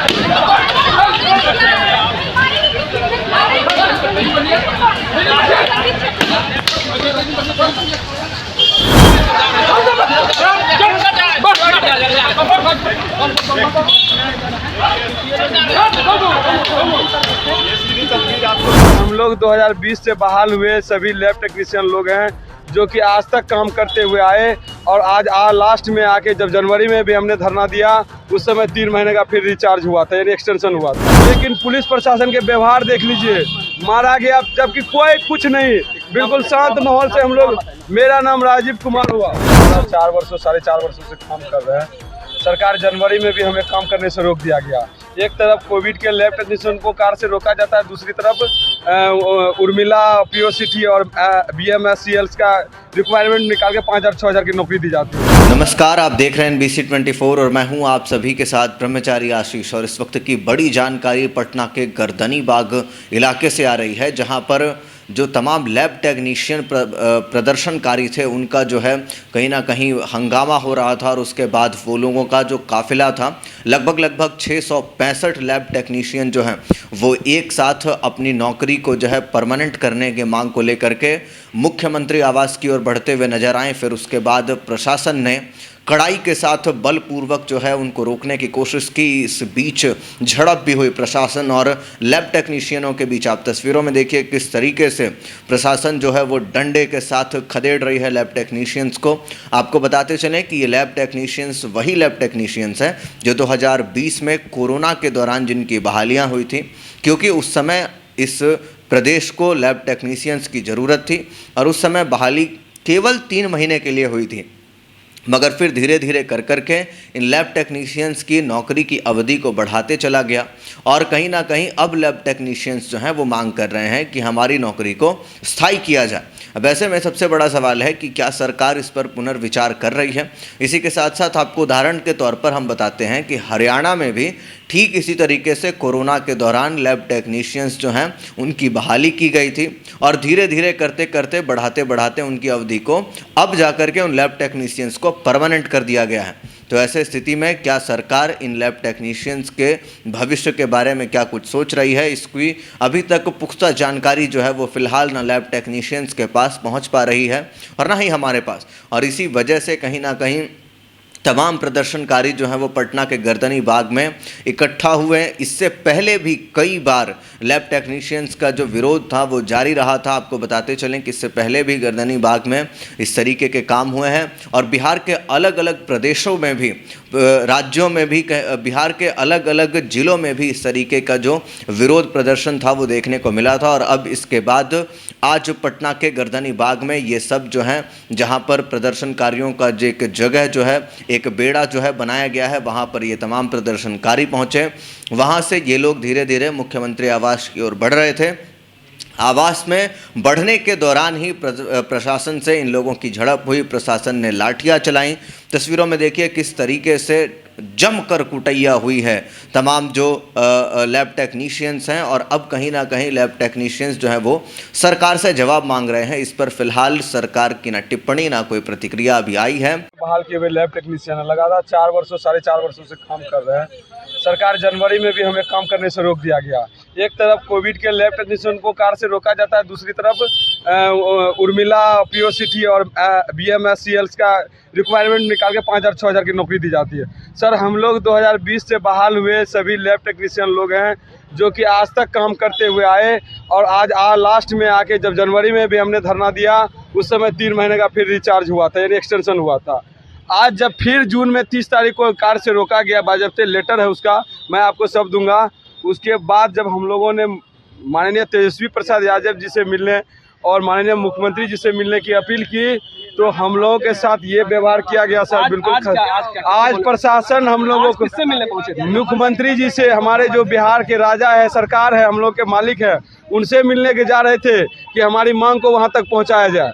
हम लोग 2020 से बहाल हुए सभी लैब टेक्नीशियन लोग हैं जो कि आज तक काम करते हुए आए और आज लास्ट में आके जब जनवरी में भी हमने धरना दिया उस समय 3 महीने का फिर रिचार्ज हुआ था, यानी एक्सटेंशन हुआ था। लेकिन पुलिस प्रशासन के व्यवहार देख लीजिए, मारा गया जबकि कोई कुछ नहीं, बिल्कुल शांत माहौल से हम लोग। मेरा नाम राजीव कुमार हुआ, 4 वर्षों 4.5 वर्षों से काम कर रहे हैं। सरकार जनवरी में भी हमें काम करने से रोक दिया गया। एक तरफ कोविड के लैब टेक्नीशियन को कार से रोका जाता है, दूसरी तरफ उर्मिला पीओसीटी और बीएमएससीएल्स का रिक्वायरमेंट निकाल के 5,000 6,000 की नौकरी दी जाती है। नमस्कार, आप देख रहे हैं NBC 24 और मैं हूं आप सभी के साथ ब्रह्मचारी आशीष। और इस वक्त की बड़ी जानकारी पटना के गर्दनी बाग इलाके से आ रही है, जहां पर जो तमाम लैब टेक्नीशियन प्रदर्शनकारी थे उनका जो है कहीं ना कहीं हंगामा हो रहा था। और उसके बाद वो लोगों का जो काफिला था, लगभग 665 लैब टेक्नीशियन जो हैं वो एक साथ अपनी नौकरी को जो है परमानेंट करने के मांग को लेकर के मुख्यमंत्री आवास की ओर बढ़ते हुए नजर आए। फिर उसके बाद प्रशासन ने कड़ाई के साथ बलपूर्वक जो है उनको रोकने की कोशिश की। इस बीच झड़प भी हुई प्रशासन और लैब टेक्नीशियनों के बीच। आप तस्वीरों में देखिए किस तरीके से प्रशासन जो है वो डंडे के साथ खदेड़ रही है लैब टेक्नीशियंस को। आपको बताते चलें कि ये लैब टेक्नीशियंस वही लैब टेक्नीशियंस हैं जो 2020 में कोरोना के दौरान जिनकी बहालियाँ हुई थी, क्योंकि उस समय इस प्रदेश को लैब टेक्नीशियंस की ज़रूरत थी और उस समय बहाली केवल 3 महीने के लिए हुई थी। मगर फिर धीरे धीरे कर के इन लैब टेक्नीशियंस की नौकरी की अवधि को बढ़ाते चला गया और कहीं ना कहीं अब लैब टेक्नीशियंस जो हैं वो मांग कर रहे हैं कि हमारी नौकरी को स्थायी किया जाए। अब ऐसे में सबसे बड़ा सवाल है कि क्या सरकार इस पर पुनर्विचार कर रही है। इसी के साथ साथ आपको उदाहरण के तौर पर हम बताते हैं कि हरियाणा में भी ठीक इसी तरीके से कोरोना के दौरान लैब टेक्नीशियंस जो हैं उनकी बहाली की गई थी और धीरे धीरे करते बढ़ाते उनकी अवधि को अब जाकर के उन लैब टेक्नीशियंस को परमानेंट कर दिया गया है। तो ऐसे स्थिति में क्या सरकार इन लैब टेक्नीशियंस के भविष्य के बारे में क्या कुछ सोच रही है, इसकी अभी तक पुख्ता जानकारी जो है वो फिलहाल ना लैब टेक्नीशियंस के पास पहुंच पा रही है और ना ही हमारे पास। और इसी वजह से कहीं ना कहीं तमाम प्रदर्शनकारी जो हैं वो पटना के गर्दनी बाग में इकट्ठा हुए हैं। इससे पहले भी कई बार लैब टेक्नीशियंस का जो विरोध था वो जारी रहा था। आपको बताते चलें कि इससे पहले भी गर्दनी बाग में इस तरीके के काम हुए हैं और बिहार के अलग अलग प्रदेशों में भी, राज्यों में भी, बिहार के अलग अलग ज़िलों में भी इस तरीके का जो विरोध प्रदर्शन था वो देखने को मिला था। और अब इसके बाद आज पटना के गर्दनी बाग में ये सब जो हैं, जहाँ पर प्रदर्शनकारियों का जो एक जगह जो है, एक बेड़ा जो है बनाया गया है, वहाँ पर ये तमाम प्रदर्शनकारी पहुँचे। वहाँ से ये लोग धीरे धीरे मुख्यमंत्री आवास की ओर बढ़ रहे थे। आवास में बढ़ने के दौरान ही प्रशासन से इन लोगों की झड़प हुई। प्रशासन ने लाठियाँ चलाई। तस्वीरों में देखिए किस तरीके से जमकर कुटैया हुई है तमाम जो लैब टेक्नीशियंस हैं। और अब कहीं ना कहीं लैब टेक्नीशियंस जो हैं वो सरकार से जवाब मांग रहे हैं। इस पर फिलहाल सरकार की ना टिप्पणी ना कोई प्रतिक्रिया अभी आई है। बहाल किए हुए लैब टेक्नीशियन लगातार 4 वर्षों 4.5 वर्षों से काम कर रहे हैं। सरकार जनवरी में भी हमें काम करने से रोक दिया गया। एक तरफ कोविड के लैब टेक्नीशियन को कार से रोका जाता है, दूसरी तरफ उर्मिला पीओसीटी और बीएमएससीएल्स का रिक्वायरमेंट निकाल के 5,000 6,000 की नौकरी दी जाती है। सर, हम लोग 2020 से बहाल हुए सभी लैब टेक्नीशियन लोग हैं जो कि आज तक काम करते हुए आए और आज लास्ट में आके जब जनवरी में भी हमने धरना दिया उस समय 3 महीने का फिर रिचार्ज हुआ था, यानी एक्सटेंशन हुआ था। आज जब फिर जून में 30 तारीख को कार से रोका गया, बाज़ाब्ते लेटर है उसका, मैं आपको सब दूंगा। उसके बाद जब हम लोगों ने माननीय तेजस्वी प्रसाद यादव जी से मिलने और माननीय मुख्यमंत्री जी से मिलने की अपील की तो हम लोगों के साथ ये व्यवहार किया गया। सर, बिल्कुल आज प्रशासन हम लोगों को किससे मिलने पहुंचे थे? मुख्यमंत्री जी से, हमारे जो बिहार के राजा है, सरकार है, हम लोग के मालिक है, उनसे मिलने के जा रहे थे कि हमारी मांग को वहां तक पहुंचाया जाए,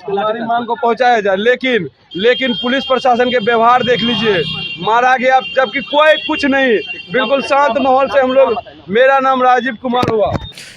हमारी मांग को पहुंचाया जाए। लेकिन पुलिस प्रशासन के व्यवहार देख लीजिए, मारा गया जबकि कोई कुछ नहीं, बिल्कुल शांत माहौल से हम लोग। मेरा नाम राजीव कुमार हुआ।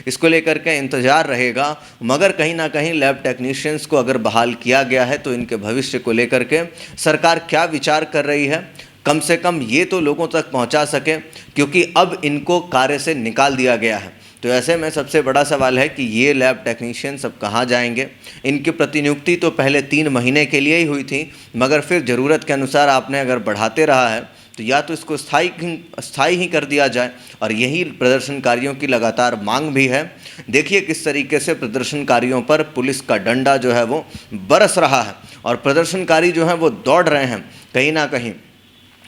इसको लेकर के इंतजार रहेगा, मगर कहीं ना कहीं लैब टेक्नीशियंस को अगर बहाल किया गया है तो इनके भविष्य को लेकर के सरकार क्या विचार कर रही है, कम से कम ये तो लोगों तक पहुंचा सकें, क्योंकि अब इनको कार्य से निकाल दिया गया है। तो ऐसे में सबसे बड़ा सवाल है कि ये लैब टेक्नीशियन सब कहाँ जाएंगे। इनकी प्रतिनियुक्ति तो पहले 3 महीने के लिए ही हुई थी, मगर फिर ज़रूरत के अनुसार आपने अगर बढ़ाते रहा है तो या तो इसको स्थायी ही कर दिया जाए, और यही प्रदर्शनकारियों की लगातार मांग भी है। देखिए किस तरीके से प्रदर्शनकारियों पर पुलिस का डंडा जो है वो बरस रहा है, और प्रदर्शनकारी जो हैं वो दौड़ रहे हैं कहीं ना कहीं।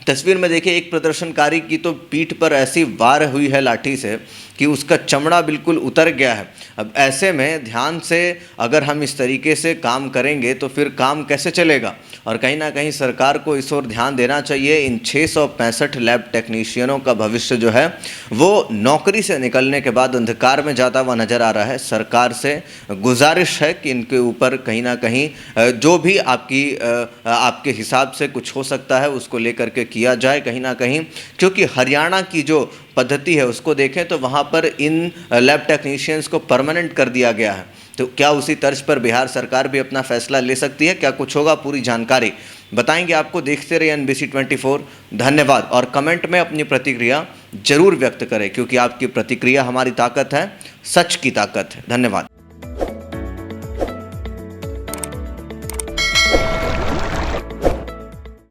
तस्वीर में देखिए एक प्रदर्शनकारी की तो पीठ पर ऐसी वार हुई है लाठी से कि उसका चमड़ा बिल्कुल उतर गया है। अब ऐसे में ध्यान से अगर हम इस तरीके से काम करेंगे तो फिर काम कैसे चलेगा, और कहीं ना कहीं सरकार को इस ओर ध्यान देना चाहिए। इन 665 लैब टेक्नीशियनों का भविष्य जो है वो नौकरी से निकलने के बाद अंधकार में जाता हुआ नज़र आ रहा है। सरकार से गुजारिश है कि इनके ऊपर कहीं ना कहीं जो भी आपके हिसाब से कुछ हो सकता है उसको लेकर के किया जाए कहीं ना कहीं, क्योंकि हरियाणा की जो पद्धति है उसको देखें तो वहाँ पर इन लैब टेक्नीशियंस को परमानेंट कर दिया गया है। तो क्या उसी तर्ज पर बिहार सरकार भी अपना फैसला ले सकती है? क्या कुछ होगा, पूरी जानकारी बताएंगे आपको। देखते रहिए NBC 24। धन्यवाद, और कमेंट में अपनी प्रतिक्रिया जरूर व्यक्त करें, क्योंकि आपकी प्रतिक्रिया हमारी ताकत है, सच की ताकत है। धन्यवाद।